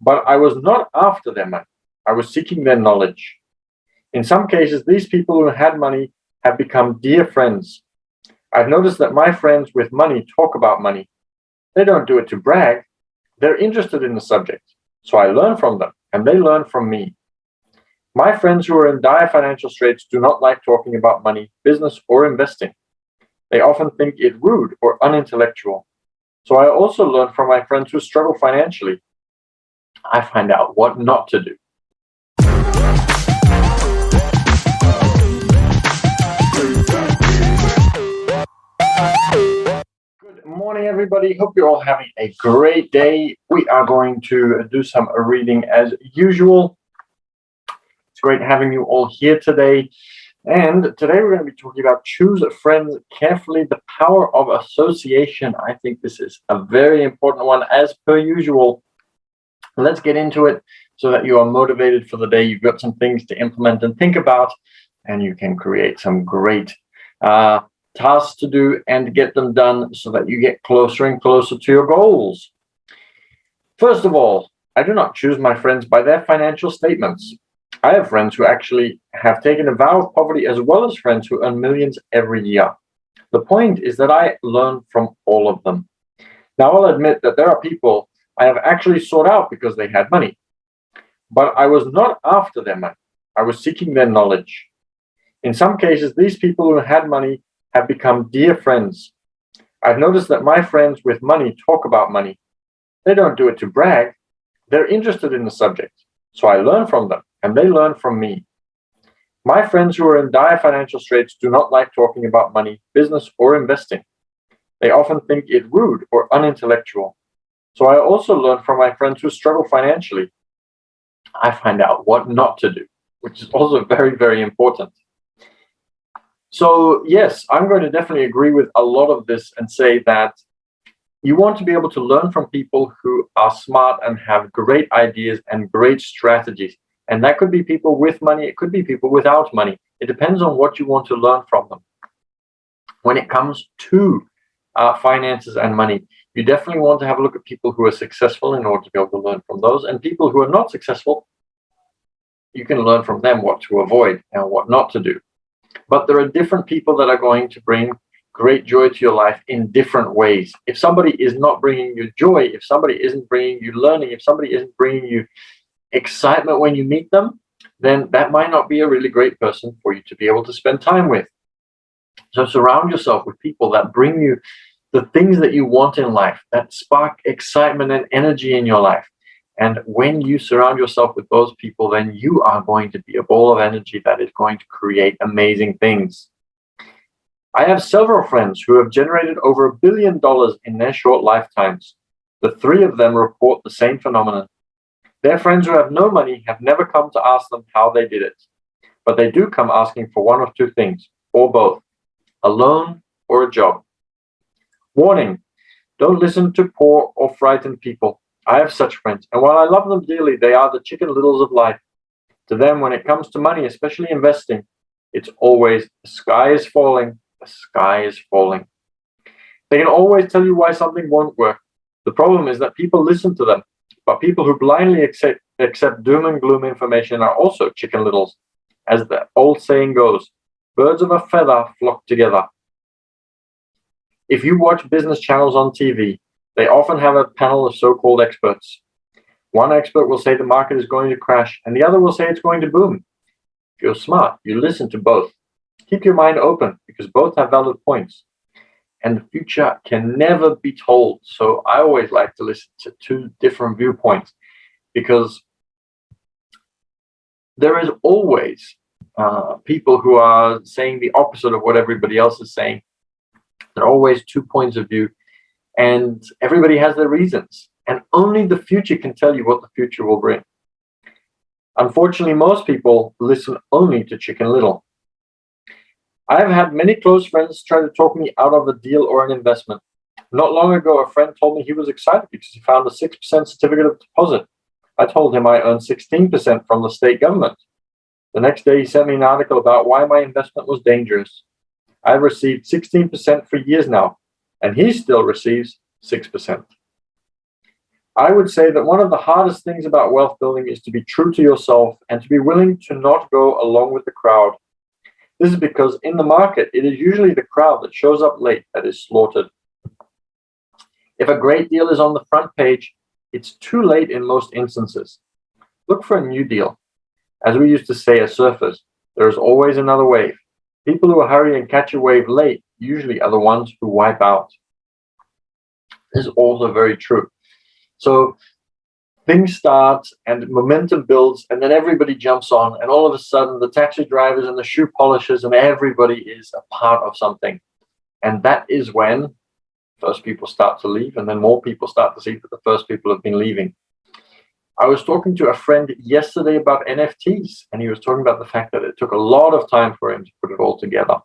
But I was not after their money. I was seeking their knowledge. In some cases, these people who had money have become dear friends. I've noticed that my friends with money talk about money. They don't do it to brag. They're interested in the subject. So I learn from them, and they learn from me. My friends who are in dire financial straits do not like talking about money, business, or investing. They often think it rude or unintellectual. So I also learn from my friends who struggle financially. I find out what not to do. Good morning, everybody. Hope you're all having a great day. We are going to do some reading as usual. It's great having you all here today. And today we're going to be talking about choose friends carefully, the power of association. I think this is a very important one as per usual. Let's get into it so that you are motivated for the day. You've got some things to implement and think about, and you can create some great tasks to do and get them done so that you get closer and closer to your goals. First of all, I do not choose my friends by their financial statements. I have friends who actually have taken a vow of poverty, as well as friends who earn millions every year. The point is that I learn from all of them. Now, I'll admit that there are people I have actually sought out because they had money. But I was not after their money. I was seeking their knowledge. In some cases, these people who had money have become dear friends. I've noticed that my friends with money talk about money. They don't do it to brag. They're interested in the subject. So I learn from them, and they learn from me. My friends who are in dire financial straits do not like talking about money, business, or investing. They often think it rude or unintellectual. So I also learn from my friends who struggle financially. I find out what not to do, which is also very, very important. So yes, I'm going to definitely agree with a lot of this and say that you want to be able to learn from people who are smart and have great ideas and great strategies. And that could be people with money. It could be people without money. It depends on what you want to learn from them. When it comes to finances and money, you definitely want to have a look at people who are successful in order to be able to learn from those. And people who are not successful, you can learn from them what to avoid and what not to do. But there are different people that are going to bring great joy to your life in different ways. If somebody is not bringing you joy, if somebody isn't bringing you learning, if somebody isn't bringing you excitement when you meet them, then that might not be a really great person for you to be able to spend time with. So surround yourself with people that bring you the things that you want in life, that spark excitement and energy in your life. And when you surround yourself with those people, then you are going to be a ball of energy that is going to create amazing things. I have several friends who have generated over $1 billion in their short lifetimes. The three of them report the same phenomenon. Their friends who have no money have never come to ask them how they did it. But they do come asking for one of two things, or both, a loan or a job. Warning, don't listen to poor or frightened people. I have such friends, and while I love them dearly, they are the Chicken Littles of life. To them, when it comes to money, especially investing, it's always the sky is falling, the sky is falling. They can always tell you why something won't work. The problem is that people listen to them, but people who blindly accept doom and gloom information are also Chicken Littles. As the old saying goes, birds of a feather flock together. If you watch business channels on TV, they often have a panel of so-called experts. One expert will say the market is going to crash, and the other will say it's going to boom. If you're smart, you listen to both. Keep your mind open, because both have valid points. And the future can never be told. So I always like to listen to two different viewpoints, because there is always people who are saying the opposite of what everybody else is saying. There are always 2 points of view, and everybody has their reasons. And only the future can tell you what the future will bring. Unfortunately, most people listen only to Chicken Little. I have had many close friends try to talk me out of a deal or an investment. Not long ago, a friend told me he was excited because he found a 6% certificate of deposit. I told him I earned 16% from the state government. The next day, he sent me an article about why my investment was dangerous. I've received 16% for years now, and he still receives 6%. I would say that one of the hardest things about wealth building is to be true to yourself and to be willing to not go along with the crowd. This is because in the market, it is usually the crowd that shows up late that is slaughtered. If a great deal is on the front page, it's too late in most instances. Look for a new deal. As we used to say as surfers, there is always another wave. People who hurry and catch a wave late usually are the ones who wipe out. This is also very true. So things start and momentum builds, and then everybody jumps on, and all of a sudden the taxi drivers and the shoe polishers and everybody is a part of something. And that is when first people start to leave, and then more people start to see that the first people have been leaving. I was talking to a friend yesterday about NFTs, and he was talking about the fact that it took a lot of time for him to put it all together.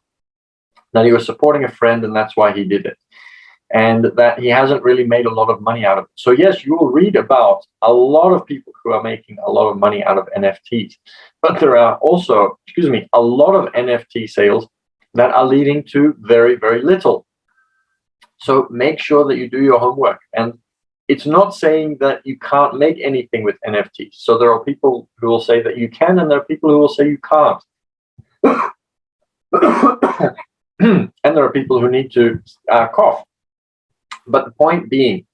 That he was supporting a friend, and that's why he did it. And that he hasn't really made a lot of money out of it. So yes, you will read about a lot of people who are making a lot of money out of NFTs. But there are also, a lot of NFT sales that are leading to very, very little. So make sure that you do your homework. And it's not saying that you can't make anything with NFTs. So there are people who will say that you can, and there are people who will say you can't. And there are people who need to cough. But the point being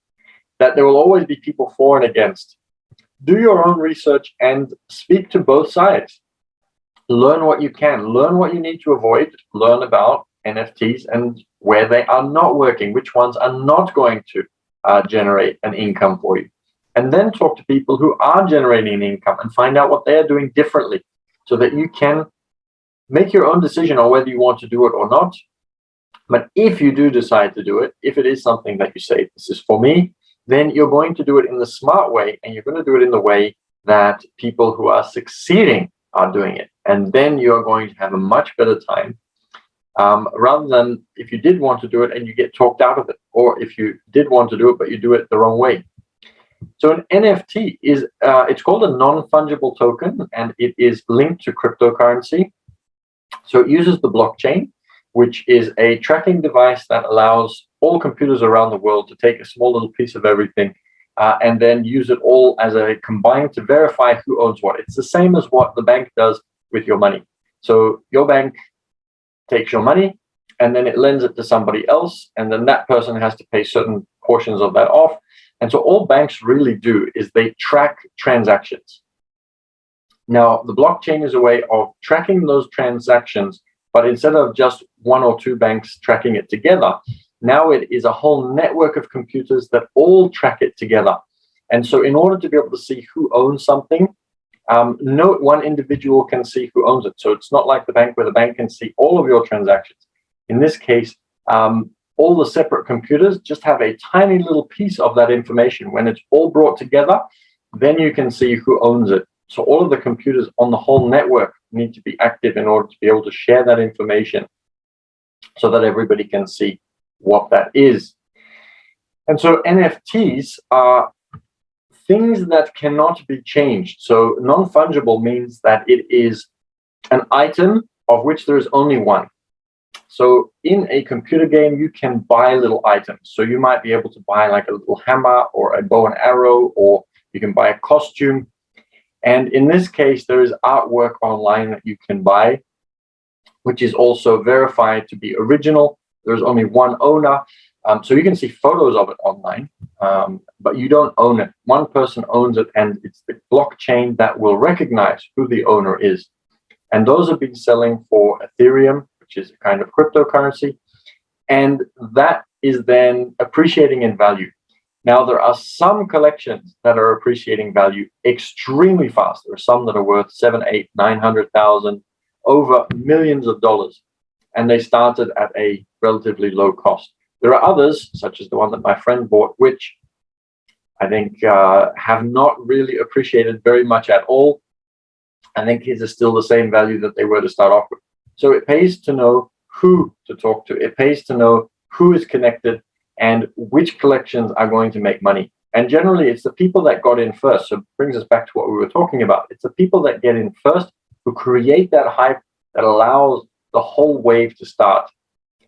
that there will always be people for and against. Do your own research and speak to both sides. Learn what you can. Learn what you need to avoid. Learn about NFTs and where they are not working, which ones are not going to generate an income for you. And then talk to people who are generating an income and find out what they are doing differently so that you can make your own decision on whether you want to do it or not. But if you do decide to do it, if it is something that you say, this is for me, then you're going to do it in the smart way, and you're going to do it in the way that people who are succeeding are doing it. And then you're going to have a much better time, rather than if you did want to do it and you get talked out of it, or if you did want to do it but you do it the wrong way. So an NFT is, it's called a non-fungible token, and it is linked to cryptocurrency. So it uses the blockchain, which is a tracking device that allows all computers around the world to take a small little piece of everything and then use it all as a combined to verify who owns what. It's the same as what the bank does with your money. So your bank takes your money and then it lends it to somebody else, and then that person has to pay certain portions of that off. And so all banks really do is they track transactions. Now, the blockchain is a way of tracking those transactions, but instead of just one or two banks tracking it together, now it is a whole network of computers that all track it together. And so in order to be able to see who owns something, no one individual can see who owns it. So it's not like the bank where the bank can see all of your transactions. In this case, all the separate computers just have a tiny little piece of that information. When it's all brought together, then you can see who owns it. So all of the computers on the whole network need to be active in order to be able to share that information so that everybody can see what that is. And so NFTs are things that cannot be changed. So non-fungible means that it is an item of which there is only one. So in a computer game, you can buy little items. So you might be able to buy like a little hammer or a bow and arrow, or you can buy a costume. And in this case, there is artwork online that you can buy, which is also verified to be original. There's only one owner. So you can see photos of it online, but you don't own it. One person owns it, and it's the blockchain that will recognize who the owner is. And those have been selling for Ethereum, which is a kind of cryptocurrency. And that is then appreciating in value. Now, there are some collections that are appreciating value extremely fast. There are some that are worth 7, 8, 900,000, over millions of dollars. And they started at a relatively low cost. There are others, such as the one that my friend bought, which I think have not really appreciated very much at all. I think his is still the same value that they were to start off with. So it pays to know who to talk to. It pays to know who is connected and which collections are going to make money. And generally, it's the people that got in first. So it brings us back to what we were talking about. It's the people that get in first who create that hype that allows the whole wave to start.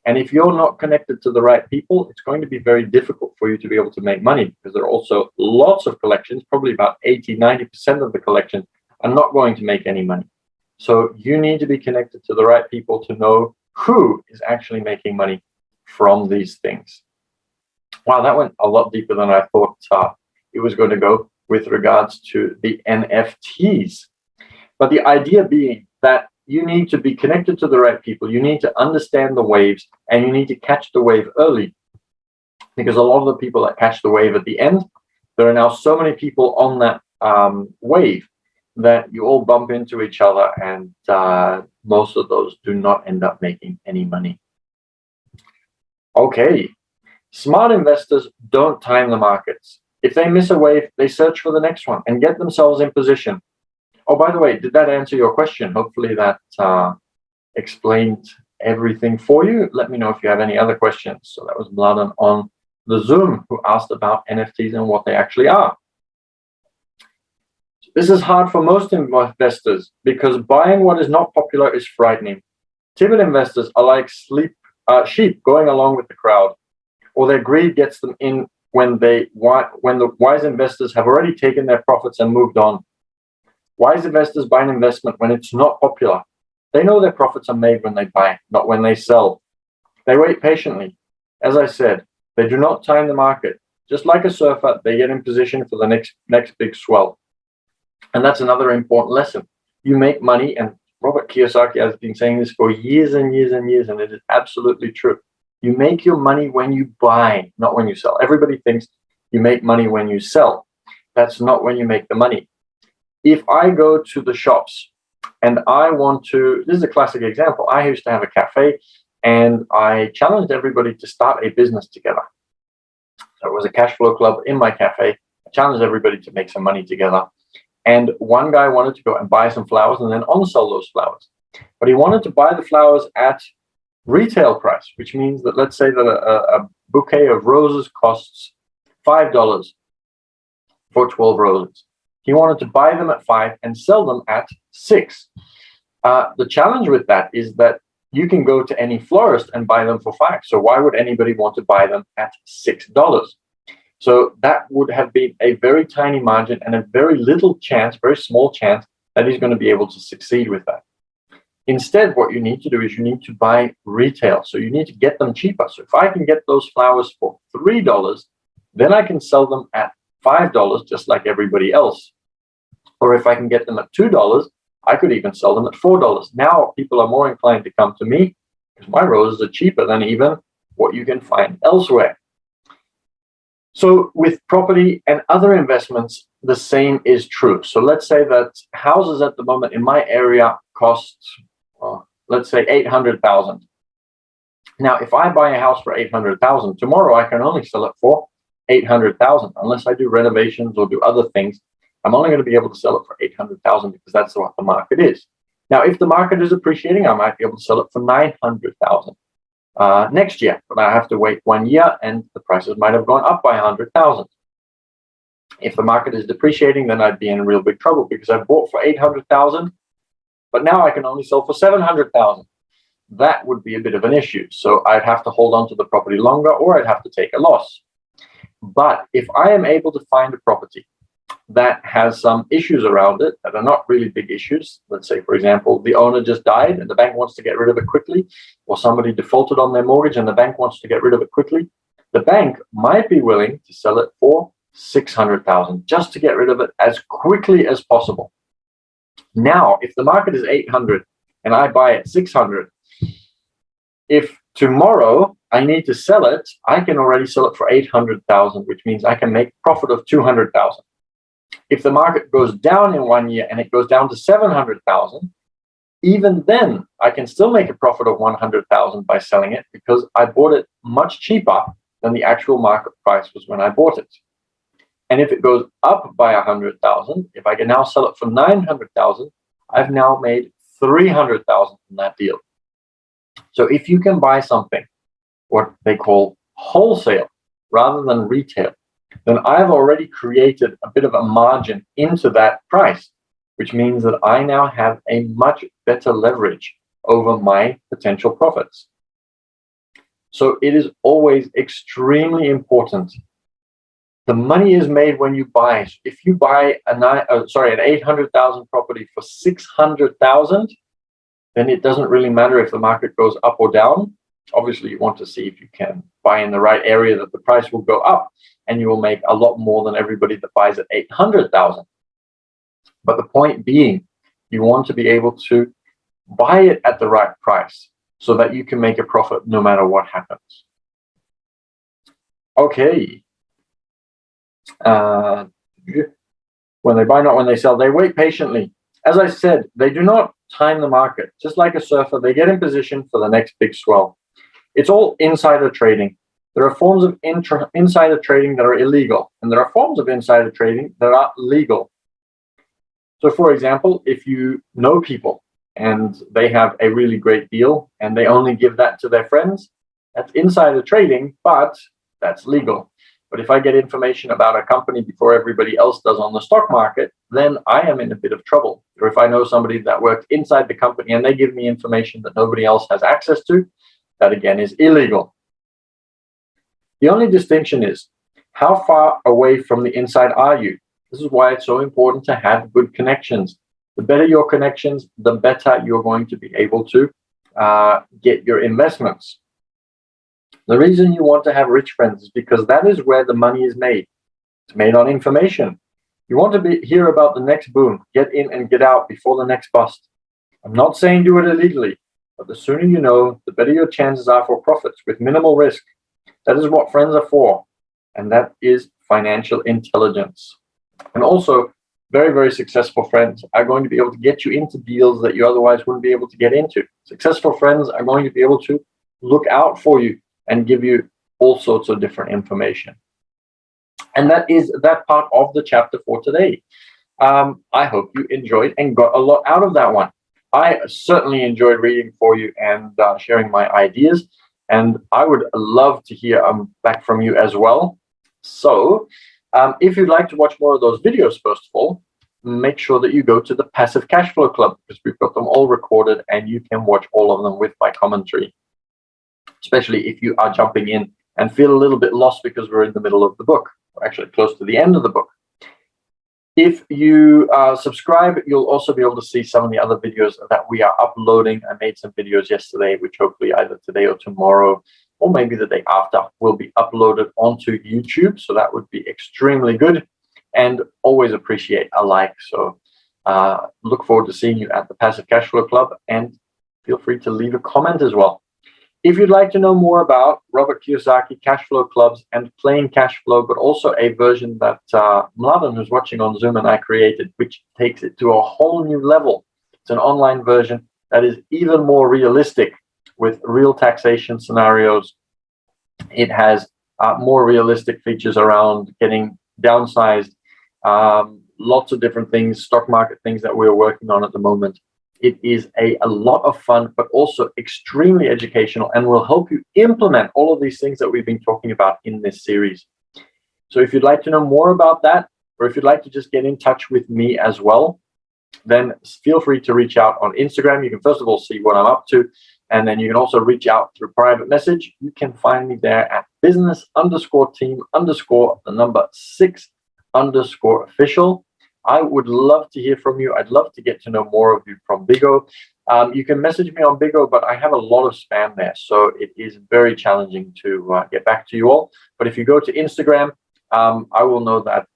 And if you're not connected to the right people, it's going to be very difficult for you to be able to make money, because there are also lots of collections, probably about 80-90% of the collections are not going to make any money. So you need to be connected to the right people to know who is actually making money from these things. Wow, that went a lot deeper than I thought it was going to go with regards to the NFTs. But the idea being that you need to be connected to the right people, you need to understand the waves, and you need to catch the wave early. Because a lot of the people that catch the wave at the end, there are now so many people on that wave that you all bump into each other, and most of those do not end up making any money. Okay, smart investors don't time the markets. If they miss a wave, they search for the next one and get themselves in position. Oh, by the way, did that answer your question? Hopefully that explained everything for you. Let me know if you have any other questions. So that was Mladen on the Zoom, who asked about NFTs and what they actually are. This is hard for most investors because buying what is not popular is frightening. Timid investors are like sheep going along with the crowd, or their greed gets them in when the wise investors have already taken their profits and moved on. Wise investors buy an investment when it's not popular. They know their profits are made when they buy, not when they sell. They wait patiently. As I said, they do not time the market. Just like a surfer, they get in position for the next big swell. And that's another important lesson. You make money, and Robert Kiyosaki has been saying this for years and years and years, and it is absolutely true. You make your money when you buy, not when you sell. Everybody thinks you make money when you sell. That's not when you make the money. If I go to the shops and I want to, this is a classic example. I used to have a cafe and I challenged everybody to start a business together. So it was a cash flow club in my cafe. I challenged everybody to make some money together. And one guy wanted to go and buy some flowers and then on-sell those flowers. But he wanted to buy the flowers at retail price, which means that, let's say that a bouquet of roses costs $5 for 12 roses. He wanted to buy them at $5 and sell them at $6. The challenge with that is that you can go to any florist and buy them for $5. So why would anybody want to buy them at $6? So that would have been a very tiny margin and a very little chance, very small chance, that he's going to be able to succeed with that. Instead, what you need to do is you need to buy retail. So you need to get them cheaper. So if I can get those flowers for $3, then I can sell them at $5, just like everybody else. Or if I can get them at $2, I could even sell them at $4. Now people are more inclined to come to me because my roses are cheaper than even what you can find elsewhere. So with property and other investments, the same is true. So let's say that houses at the moment in my area cost, let's say $800,000. Now, if I buy a house for $800,000, tomorrow I can only sell it for $800,000 unless I do renovations or do other things. I'm only going to be able to sell it for $800,000 because that's what the market is. Now, if the market is appreciating, I might be able to sell it for $900,000 next year, but I have to wait 1 year and the prices might have gone up by $100,000. If the market is depreciating, then I'd be in real big trouble because I bought for $800,000, but now I can only sell for $700,000. That would be a bit of an issue. So I'd have to hold on to the property longer, or I'd have to take a loss. But if I am able to find a property that has some issues around it that are not really big issues. Let's say, for example, the owner just died and the bank wants to get rid of it quickly, or somebody defaulted on their mortgage and the bank wants to get rid of it quickly. The bank might be willing to sell it for $600,000 just to get rid of it as quickly as possible. Now, if the market is 800 and I buy at 600, if tomorrow I need to sell it, I can already sell it for 800,000, which means I can make profit of 200,000. If the market goes down in 1 year and it goes down to 700,000, even then I can still make a profit of 100,000 by selling it because I bought it much cheaper than the actual market price was when I bought it. And if it goes up by 100,000, if I can now sell it for 900,000, I've now made 300,000 from that deal. So if you can buy something, what they call wholesale rather than retail, then I've already created a bit of a margin into that price, which means that I now have a much better leverage over my potential profits. So it is always extremely important. The money is made when you buy. So if you buy an 800,000 property for 600,000, then it doesn't really matter if the market goes up or down. Obviously, you want to see if you can buy in the right area that the price will go up, and you will make a lot more than everybody that buys at 800,000. But the point being, you want to be able to buy it at the right price so that you can make a profit no matter what happens. Okay. When they buy, not when they sell. They wait patiently. As I said, they do not time the market. Just like a surfer, they get in position for the next big swell. It's all insider trading. There are forms of insider trading that are illegal, and there are forms of insider trading that are legal. So, for example, if you know people and they have a really great deal and they only give that to their friends, that's insider trading, but that's legal. But if I get information about a company before everybody else does on the stock market, then I am in a bit of trouble. Or if I know somebody that works inside the company and they give me information that nobody else has access to, that again is illegal. The only distinction is, how far away from the inside are you? This is why it's so important to have good connections. The better your connections, the better you're going to be able to get your investments. The reason you want to have rich friends is because that is where the money is made. It's made on information. You want to hear about the next boom, get in and get out before the next bust. I'm not saying do it illegally, but the sooner you know, the better your chances are for profits with minimal risk. That is what friends are for, and that is financial intelligence. And also, very, very successful friends are going to be able to get you into deals that you otherwise wouldn't be able to get into. Successful friends are going to be able to look out for you and give you all sorts of different information. And that is that part of the chapter for today. I hope you enjoyed and got a lot out of that one. I certainly enjoyed reading for you and sharing my ideas. And I would love to hear back from you as well. So if you'd like to watch more of those videos, first of all, make sure that you go to the Passive Cashflow Club, because we've got them all recorded and you can watch all of them with my commentary, especially if you are jumping in and feel a little bit lost because we're in the middle of the book, or actually close to the end of the book. If you subscribe, you'll also be able to see some of the other videos that we are uploading. I made some videos yesterday, which hopefully either today or tomorrow, or maybe the day after, will be uploaded onto YouTube. So that would be extremely good, and always appreciate a like. So look forward to seeing you at the Passive Cashflow Club, and feel free to leave a comment as well. If you'd like to know more about Robert Kiyosaki, cash flow clubs, and plain cash flow, but also a version that Mladen, who's watching on Zoom, and I created, which takes it to a whole new level. It's an online version that is even more realistic with real taxation scenarios. It has more realistic features around getting downsized, lots of different things, stock market things that we're working on at the moment. It is a lot of fun, but also extremely educational, and will help you implement all of these things that we've been talking about in this series. So if you'd like to know more about that, or if you'd like to just get in touch with me as well, then feel free to reach out on Instagram. You can first of all see what I'm up to, and then you can also reach out through private message. You can find me there at business_team_6_official. I would love to hear from you. I'd love to get to know more of you from Bigo. You can message me on Bigo, but I have a lot of spam there, so it is very challenging to get back to you all. But if you go to Instagram, I will know that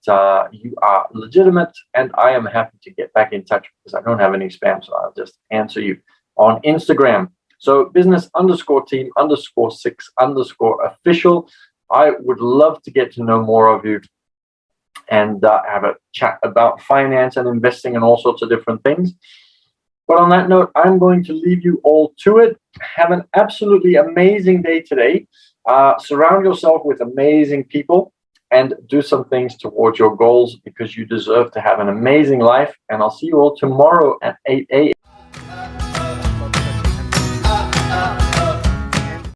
you are legitimate, and I am happy to get back in touch because I don't have any spam, so I'll just answer you on Instagram. So business_team_6_official. I would love to get to know more of you and have a chat about finance and investing and all sorts of different things. But on that note, I'm going to leave you all to it. Have an absolutely amazing day today. Surround yourself with amazing people and do some things towards your goals, because you deserve to have an amazing life. And I'll see you all tomorrow at 8 a.m.